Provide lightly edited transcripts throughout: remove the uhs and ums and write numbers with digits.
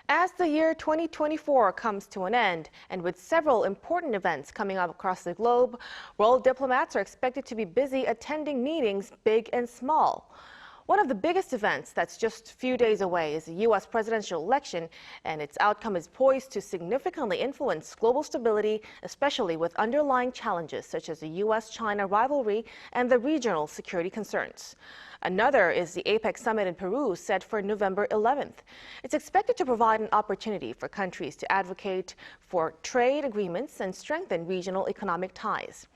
As the year 2024 comes to an end, and with several important events coming up across the globe, world diplomats are expected to be busy attending meetings big and small. One of the biggest events that's just a few days away is the U.S. presidential election, and its outcome is poised to significantly influence global stability, especially with underlying challenges such as the U.S. China rivalry and the regional security concerns. Another is the Apec Summit in Peru, set for November 11th. It's expected to provide an opportunity for countries to advocate for trade agreements and strengthen regional economic ties.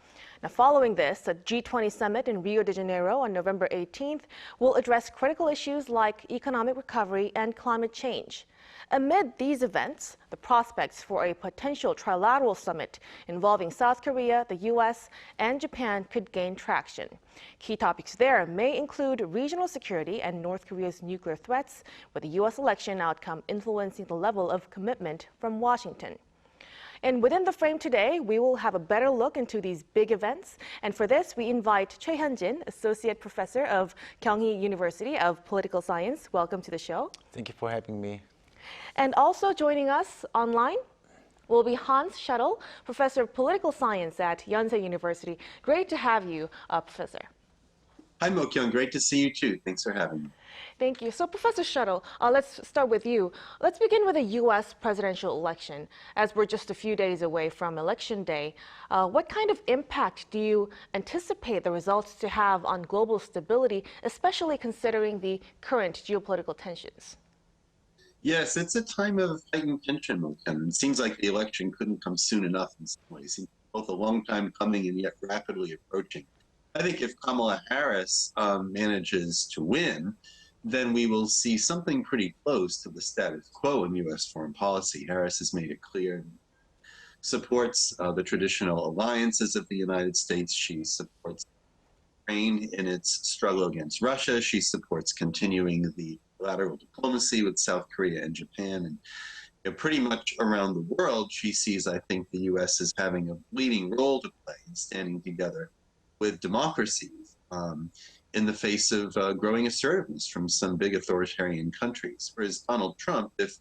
Now, following this, the G20 summit in Rio de Janeiro on November 18th will address critical issues like economic recovery and climate change. Amid these events, the prospects for a potential trilateral summit involving South Korea, the U.S., and Japan could gain traction. Key topics there may include regional security and North Korea's nuclear threats, with the U.S. election outcome influencing the level of commitment from Washington. And within the frame today, we will have a better look into these big events. And for this, we invite Choi Hyun-jin, Associate Professor of Kyunghee University of Political Science. Welcome to the show. Thank you for having me. And also joining us online will be Hans Shuttle, Professor of Political Science at Yonsei University. Great to have you, Professor. Hi, Mo-kyung. Great to see you, too. Thanks for having me. Thank you. So, Professor Shuttle, let's start with you. Let's begin with the U.S. presidential election. As we're just a few days away from Election Day, what kind of impact do you anticipate the results to have on global stability, especially considering the current geopolitical tensions? Yes, it's a time of heightened tension, Mo-kyung. It seems like the election couldn't come soon enough in some ways. It seems both a long time coming and yet rapidly approaching. I think if Kamala Harris manages to win, then we will see something pretty close to the status quo in U.S. foreign policy. Harris has made it clear supports the traditional alliances of the United States. She supports Ukraine in its struggle against Russia. She supports continuing the bilateral diplomacy with South Korea and Japan. And pretty much around the world, she sees, I think, the U.S. as having a leading role to play in standing together with democracies in the face of growing assertiveness from some big authoritarian countries. Whereas Donald Trump, if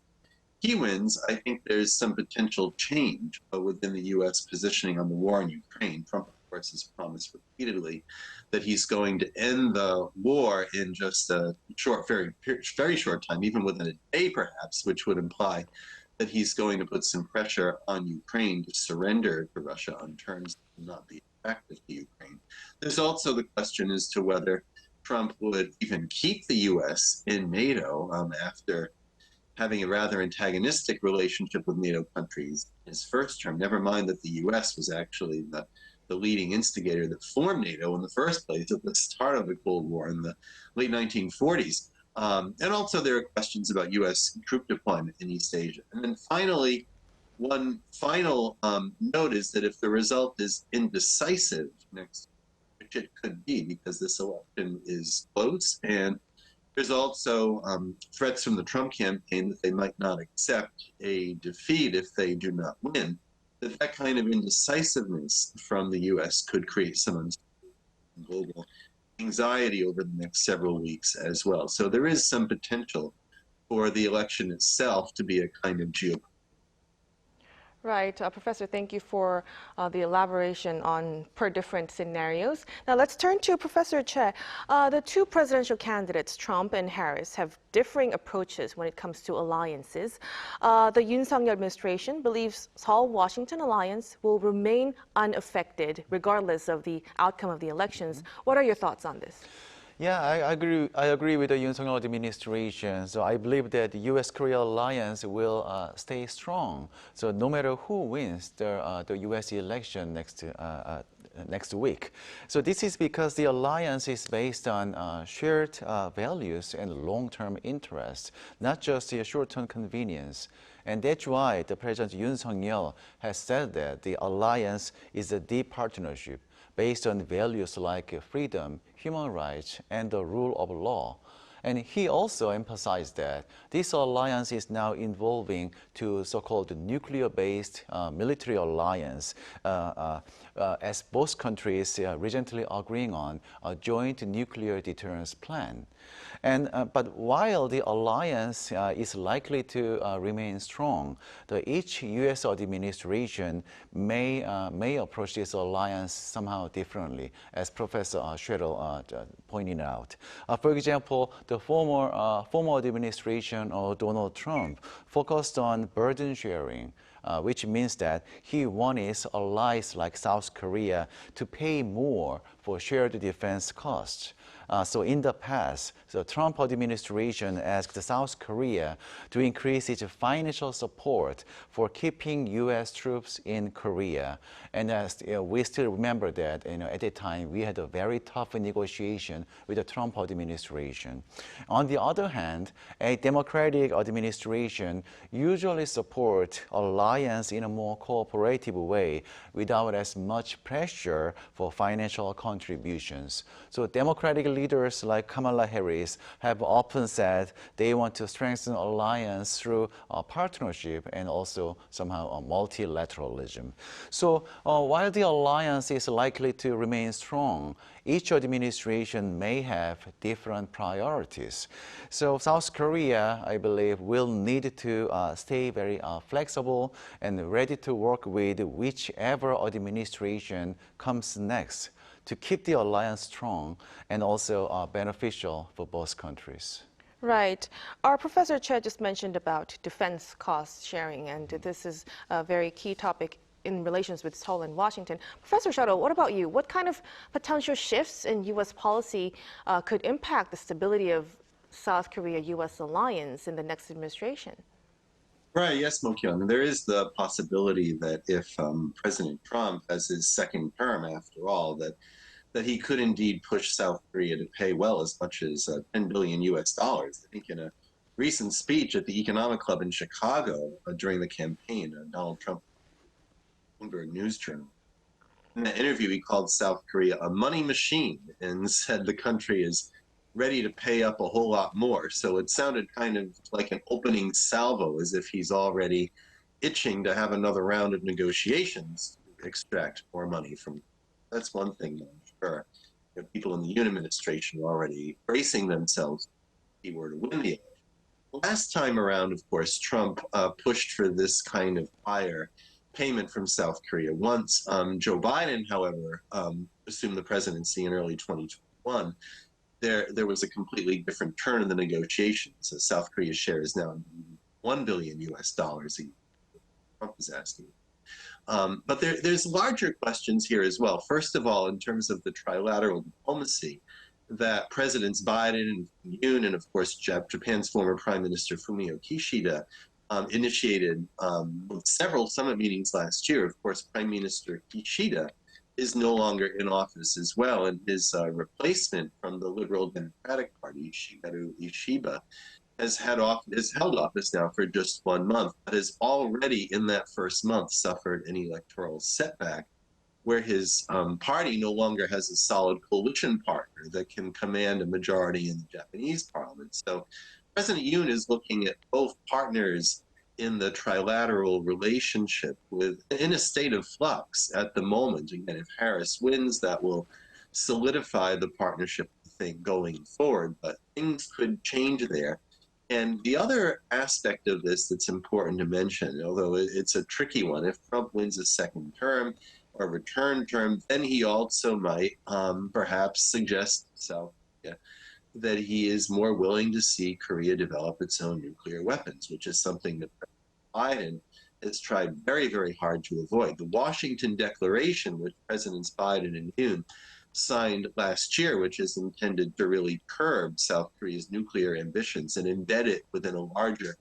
he wins, I think there's some potential change within the U.S. positioning on the war in Ukraine. Trump, of course, has promised repeatedly that he's going to end the war in just a short, very short time, even within a day perhaps, which would imply that he's going to put some pressure on Ukraine to surrender to Russia on terms that will not be attractive to Ukraine. There's also the question as to whether Trump would even keep the U.S. in NATO after having a rather antagonistic relationship with NATO countries in his first term, never mind that the U.S. was actually the leading instigator that formed NATO in the first place at the start of the Cold War in the late 1940s. And also there are questions about U.S. troop deployment in East Asia. And then finally, one final note is that if the result is indecisive next, which it could be because this election is close, and there's also threats from the Trump campaign that they might not accept a defeat if they do not win, that kind of indecisiveness from the U.S. could create some global anxiety over the next several weeks as well. So there is some potential for the election itself to be a kind of geopolitical. Right. Professor, thank you for the elaboration on per different scenarios. Now let's turn to Professor Che. The two presidential candidates, Trump and Harris, have differing approaches when it comes to alliances. The Yoon Suk-yeol administration believes Seoul-Washington alliance will remain unaffected regardless of the outcome of the elections. What are your thoughts on this? Yeah, I agree with the Yoon Suk-yeol administration. So I believe that the U.S.-Korea alliance will stay strong. So no matter who wins the U.S. election next week. So this is because the alliance is based on shared values and long-term interests, not just a short-term convenience. And that's why the President Yoon Suk-yeol has said that the alliance is a deep partnership based on values like freedom, human rights, and the rule of law. And he also emphasized that this alliance is now evolving to so-called nuclear-based military alliance, as both countries are recently agreeing on a joint nuclear deterrence plan. But while the alliance is likely to remain strong, each U.S. administration may approach this alliance somehow differently, as Professor Schroeder pointed out. For example, the former administration of Donald Trump focused on burden sharing, which means that he wanted allies like South Korea to pay more for shared defense costs. So in the past, the Trump administration asked South Korea to increase its financial support for keeping U.S. troops in Korea. And we still remember that at the time we had a very tough negotiation with the Trump administration. On the other hand, a Democratic administration usually supports alliance in a more cooperative way without as much pressure for financial contributions. So Democratic leaders like Kamala Harris have often said they want to strengthen alliance through partnership and also somehow multilateralism. So while the alliance is likely to remain strong, each administration may have different priorities. So South Korea, I believe, will need to stay very flexible and ready to work with whichever administration comes next to keep the alliance strong and also beneficial for both countries. Right. Our Professor Che just mentioned about defense cost sharing, and this is a very key topic in relations with Seoul and Washington. Professor Schroeder, what about you? What kind of potential shifts in U.S. policy could impact the stability of South Korea-U.S. alliance in the next administration? Right, yes, Mo-kyun. There is the possibility that if President Trump has his second term, after all, that he could indeed push South Korea to pay well as much as 10 billion US dollars. I think in a recent speech at the Economic Club in Chicago during the campaign, Donald Trump, Bloomberg News Journal, in that interview he called South Korea a money machine and said the country is ready to pay up a whole lot more. So it sounded kind of like an opening salvo, as if he's already itching to have another round of negotiations to extract more money from. That's one thing, I'm sure. People in the Yoon administration are already bracing themselves if he were to win the election. Last time around, of course, Trump pushed for this kind of higher payment from South Korea. Once Joe Biden, however, assumed the presidency in early 2021, there was a completely different turn in the negotiations. So South Korea's share is now $1 billion US dollars a year. Trump is asking. But there's larger questions here as well. First of all, in terms of the trilateral diplomacy that Presidents Biden and Yoon and, of course, Japan's former Prime Minister Fumio Kishida initiated with several summit meetings last year. Of course, Prime Minister Kishida is no longer in office as well, and his replacement from the Liberal Democratic Party, Shigeru Ishiba, has held office now for just 1 month, but has already in that first month suffered an electoral setback where his party no longer has a solid coalition partner that can command a majority in the Japanese parliament. So President Yoon is looking at both partners in the trilateral relationship in a state of flux at the moment. Again, if Harris wins, that will solidify the partnership, I think, going forward, but things could change there. And the other aspect of this that's important to mention, although it's a tricky one, if Trump wins a second term or return term, then he also might perhaps suggest to South Korea that he is more willing to see Korea develop its own nuclear weapons, which is something that Biden has tried very, very hard to avoid. The Washington Declaration, which Presidents Biden and Yoon signed last year, which is intended to really curb South Korea's nuclear ambitions and embed it within a larger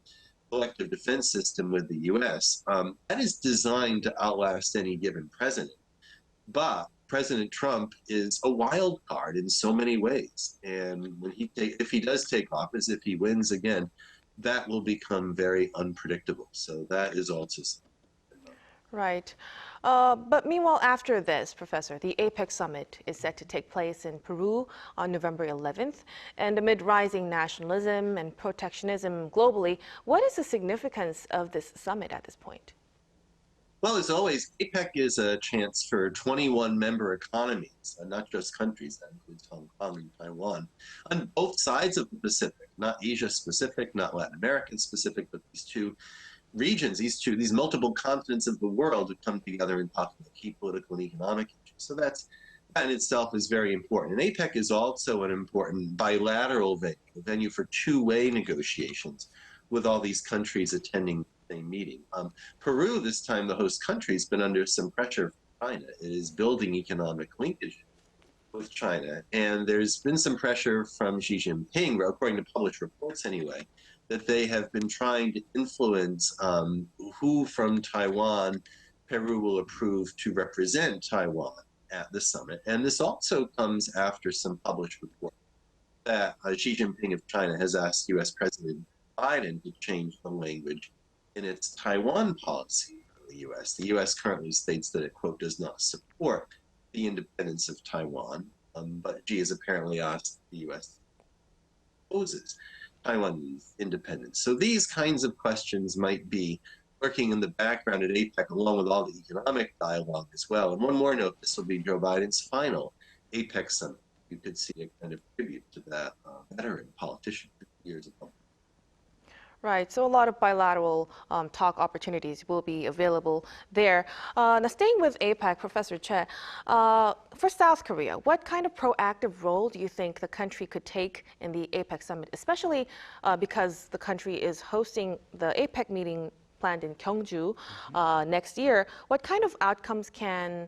collective defense system with the U.S., that is designed to outlast any given president. But President Trump is a wild card in so many ways. And if he does take office, if he wins again, that will become very unpredictable. So that is also something. Right. But meanwhile, after this, Professor, the Apec Summit is set to take place in Peru on November 11th. And amid rising nationalism and protectionism globally, what is the significance of this summit at this point? Well, as always, APEC is a chance for 21 member economies, not just countries, that includes Hong Kong and Taiwan, on both sides of the Pacific, not Asia specific, not Latin American specific, but these two regions, these multiple continents of the world would come together and talk about key political and economic issues. So that in itself is very important. And APEC is also an important bilateral venue, a venue for two-way negotiations with all these countries attending the same meeting. Peru, this time the host country, has been under some pressure from China. It is building economic linkage with China. And there's been some pressure from Xi Jinping, according to published reports anyway, that they have been trying to influence who from Taiwan Peru will approve to represent Taiwan at the summit. And this also comes after some published reports that Xi Jinping of China has asked U.S. President Biden to change the language in its Taiwan policy for the U.S. The U.S. currently states that it, quote, does not support the independence of Taiwan, but Xi has apparently asked the U.S. opposes Taiwanese independence. So these kinds of questions might be lurking in the background at APEC, along with all the economic dialogue as well. And one more note, this will be Joe Biden's final APEC summit. You could see a kind of tribute to that veteran politician, 50 years ago. Right, so a lot of bilateral talk opportunities will be available there. Now, staying with APEC, Professor Che, for South Korea, what kind of proactive role do you think the country could take in the APEC summit, especially because the country is hosting the APEC meeting planned in Gyeongju next year? What kind of outcomes can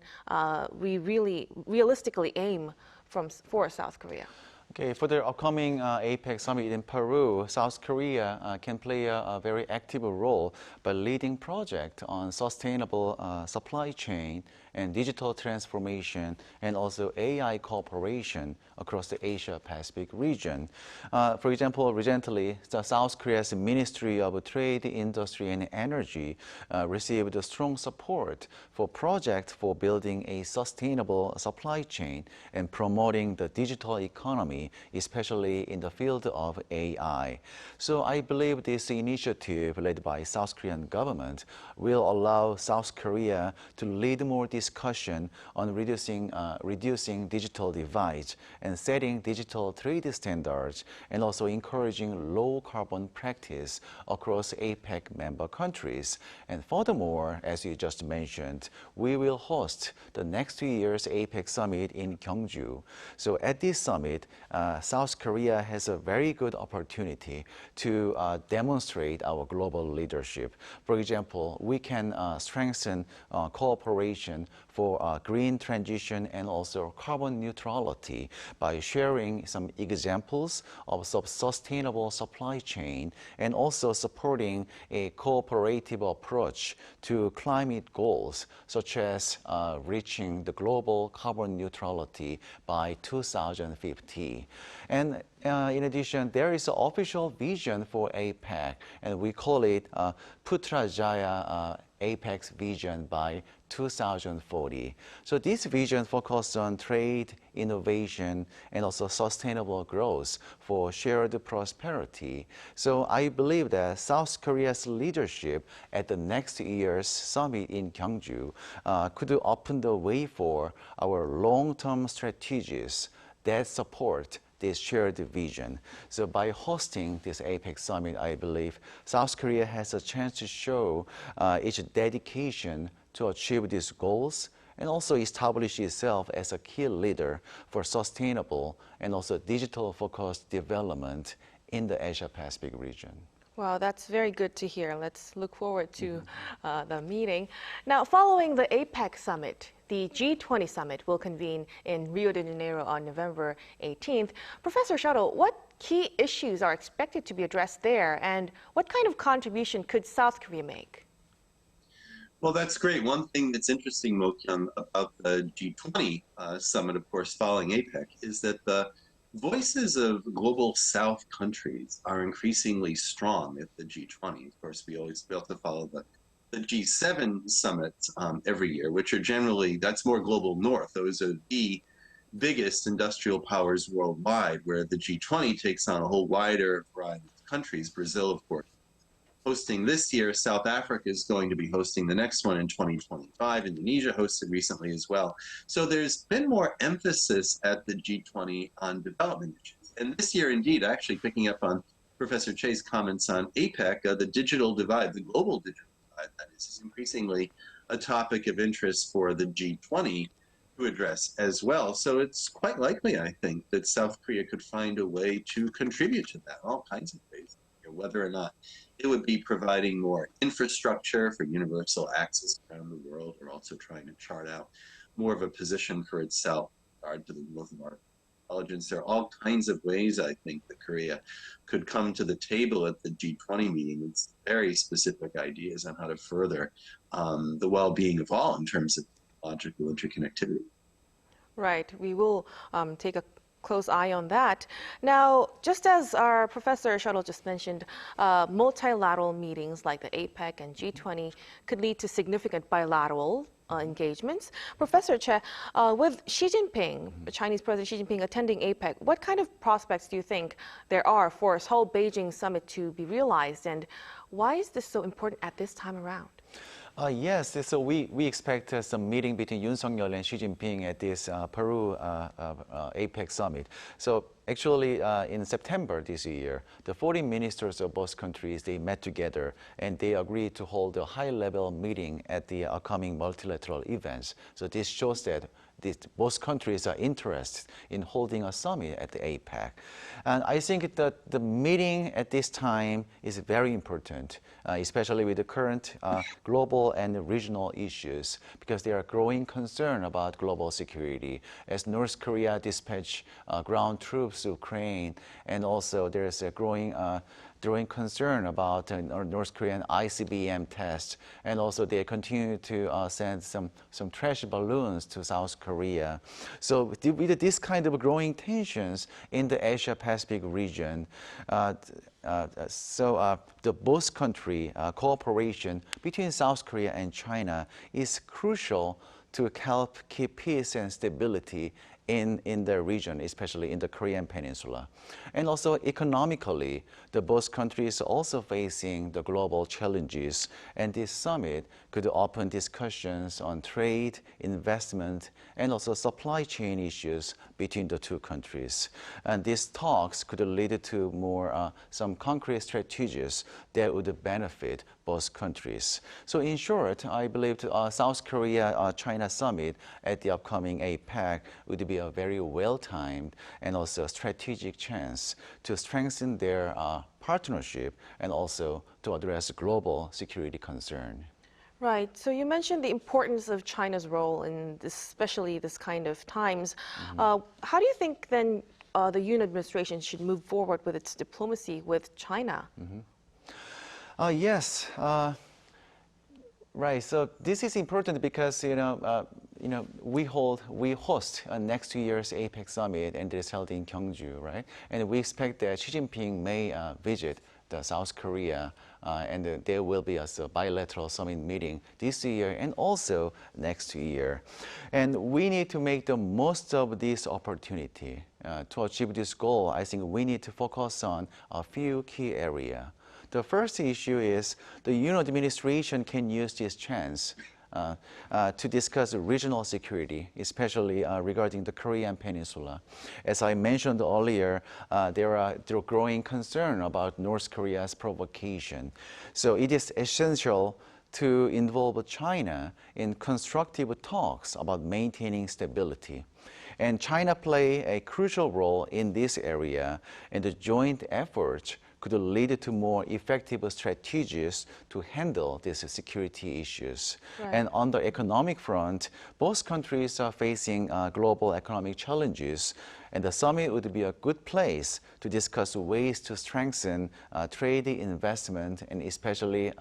we really realistically aim for South Korea? Okay, for the upcoming APEC summit in Peru, South Korea can play a very active role by leading projects on sustainable supply chain and digital transformation, and also AI cooperation across the Asia-Pacific region. For example, recently, South Korea's Ministry of Trade, Industry, and Energy received strong support for projects for building a sustainable supply chain and promoting the digital economy, especially in the field of AI. So I believe this initiative led by South Korean government will allow South Korea to lead more discussion on reducing digital divides and setting digital trade standards, and also encouraging low carbon practice across APEC member countries. And furthermore, as you just mentioned, we will host the next 2 years APEC summit in Gyeongju. So at this summit, South Korea has a very good opportunity to demonstrate our global leadership. For example, we can strengthen cooperation for green transition and also carbon neutrality by sharing some examples of sustainable supply chain, and also supporting a cooperative approach to climate goals, such as reaching the global carbon neutrality by 2050. And in addition, there is an official vision for APEC, and we call it Putrajaya APEC's vision by 2040. So this vision focuses on trade, innovation, and also sustainable growth for shared prosperity. So I believe that South Korea's leadership at the next year's summit in Gyeongju could open the way for our long-term strategies that support this shared vision. So by hosting this APEC summit, I believe South Korea has a chance to show its dedication to achieve these goals, and also establish itself as a key leader for sustainable and also digital-focused development in the Asia-Pacific region. Wow, that's very good to hear. Let's look forward to the meeting. Now, following the APEC summit, the G20 summit will convene in Rio de Janeiro on November 18th. Professor Shuttle, what key issues are expected to be addressed there, and what kind of contribution could South Korea make? Well, that's great. One thing that's interesting, Mo-kyung, about the G20 summit, of course, following APEC, is that the voices of global South countries are increasingly strong at the G20. Of course, we have to follow the the G7 summits every year, which are generally, that's more global north. Those are the biggest industrial powers worldwide, where the G20 takes on a whole wider variety of countries. Brazil, of course, hosting this year. South Africa is going to be hosting the next one in 2025. Indonesia hosted recently as well. So there's been more emphasis at the G20 on development issues. And this year, indeed, actually picking up on Professor Che's comments on APEC, the digital divide, the global digital divide, that is increasingly a topic of interest for the G20 to address as well. So it's quite likely, I think, that South Korea could find a way to contribute to that, all kinds of ways, whether or not it would be providing more infrastructure for universal access around the world, or also trying to chart out more of a position for itself with regard to the growth of artificial intelligence. There are all kinds of ways, I think, that Korea could come to the table at the G20 meeting with very specific ideas on how to further the well-being of all in terms of logical interconnectivity. Right. We will take a close eye on that. Now, just as our Professor Shuttle just mentioned, multilateral meetings like the APEC and G20 could lead to significant bilateral engagements. Professor Che, with Xi Jinping, the Chinese President Xi Jinping attending APEC, what kind of prospects do you think there are for Seoul Beijing summit to be realized, and why is this so important at this time around? Yes, so we expect some meeting between Yoon Suk-yeol and Xi Jinping at this Peru Apec Summit. So actually, in September this year, the 40 ministers of both countries, they met together and they agreed to hold a high-level meeting at the upcoming multilateral events. So this shows that both countries are interested in holding a summit at the APEC. And I think that the meeting at this time is very important, especially with the current global and regional issues, because there are growing concern about global security as North Korea dispatch ground troops to Ukraine, and also there is a growing concern about North Korean ICBM tests, and also they continue to send some trash balloons to South Korea. So with this kind of growing tensions in the Asia-Pacific region, the both country cooperation between South Korea and China is crucial to help keep peace and stability in the region, especially in the Korean Peninsula. And also economically, the both countries are also facing the global challenges, and this summit could open discussions on trade, investment, and also supply chain issues between the two countries. And these talks could lead to more some concrete strategies that would benefit both countries. So in short, I believe South Korea-China summit at the upcoming APEC would be a very well-timed and also strategic chance to strengthen their partnership and also to address global security concern. Right. So you mentioned the importance of China's role in this, especially this kind of times. How do you think then the Yoon administration should move forward with its diplomacy with China? Yes. Right. So this is important because we host next year's APEC Summit, and it is held in Gyeongju, right? And we expect that Xi Jinping may visit the South Korea, and there will be a bilateral summit meeting this year and also next year. And we need to make the most of this opportunity. To achieve this goal, I think we need to focus on a few key areas. The first issue is the Yoon administration can use this chance to discuss regional security, especially regarding the Korean Peninsula. As I mentioned earlier, there are growing concern about North Korea's provocation. So it is essential to involve China in constructive talks about maintaining stability. And China play a crucial role in this area, and the joint efforts could lead to more effective strategies to handle these security issues. Right. And on the economic front, both countries are facing global economic challenges, And the summit would be a good place to discuss ways to strengthen trade, investment, and especially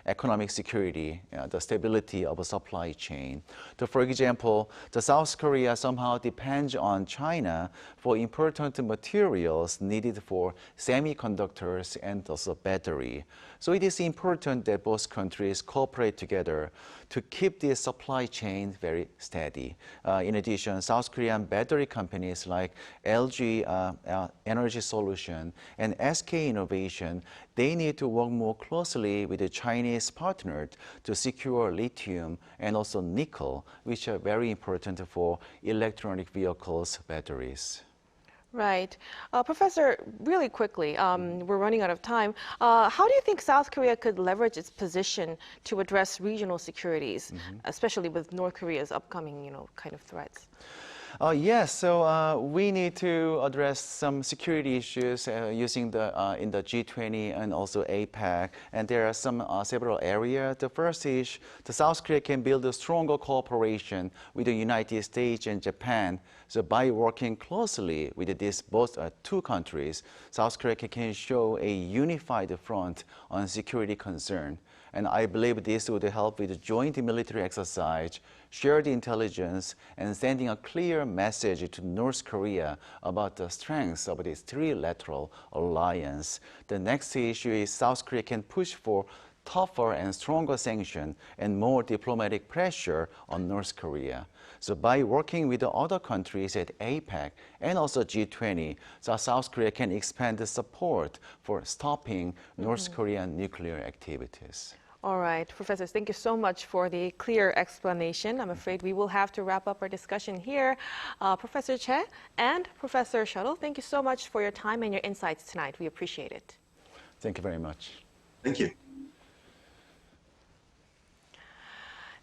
economic security, the stability of a supply chain. So for example, the South Korea somehow depends on China for important materials needed for semiconductors and also battery. So it is important that both countries cooperate together to keep the supply chain very steady. In addition, South Korean battery companies like LG Energy Solution and SK Innovation, they need to work more closely with the Chinese partners to secure lithium and also nickel, which are very important for electronic vehicles batteries. Right. Professor, really quickly, we're running out of time. How do you think South Korea could leverage its position to address regional securities, especially with North Korea's upcoming, kind of threats? Yes, so we need to address some security issues using in the G20 and also APEC, and there are several areas. The first is the South Korea can build a stronger cooperation with the United States and Japan. So by working closely with these both two countries, South Korea can show a unified front on security concern. And I believe this would help with joint military exercise, shared intelligence, and sending a clear message to North Korea about the strengths of this trilateral alliance. The next issue is South Korea can push for tougher and stronger sanctions and more diplomatic pressure on North Korea. So by working with the other countries at APEC and also G20, South Korea can expand the support for stopping North Korean nuclear activities. All right, professors, thank you so much for the clear explanation. I'm afraid we will have to wrap up our discussion here. Professor Che and Professor Shuttle, thank you so much for your time and your insights tonight. We appreciate it. Thank you very much. Thank you.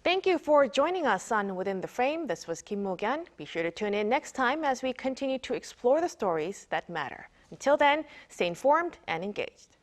Thank you for joining us on Within the Frame. This was Kim Mo-gyun. Be sure to tune in next time as we continue to explore the stories that matter. Until then, stay informed and engaged.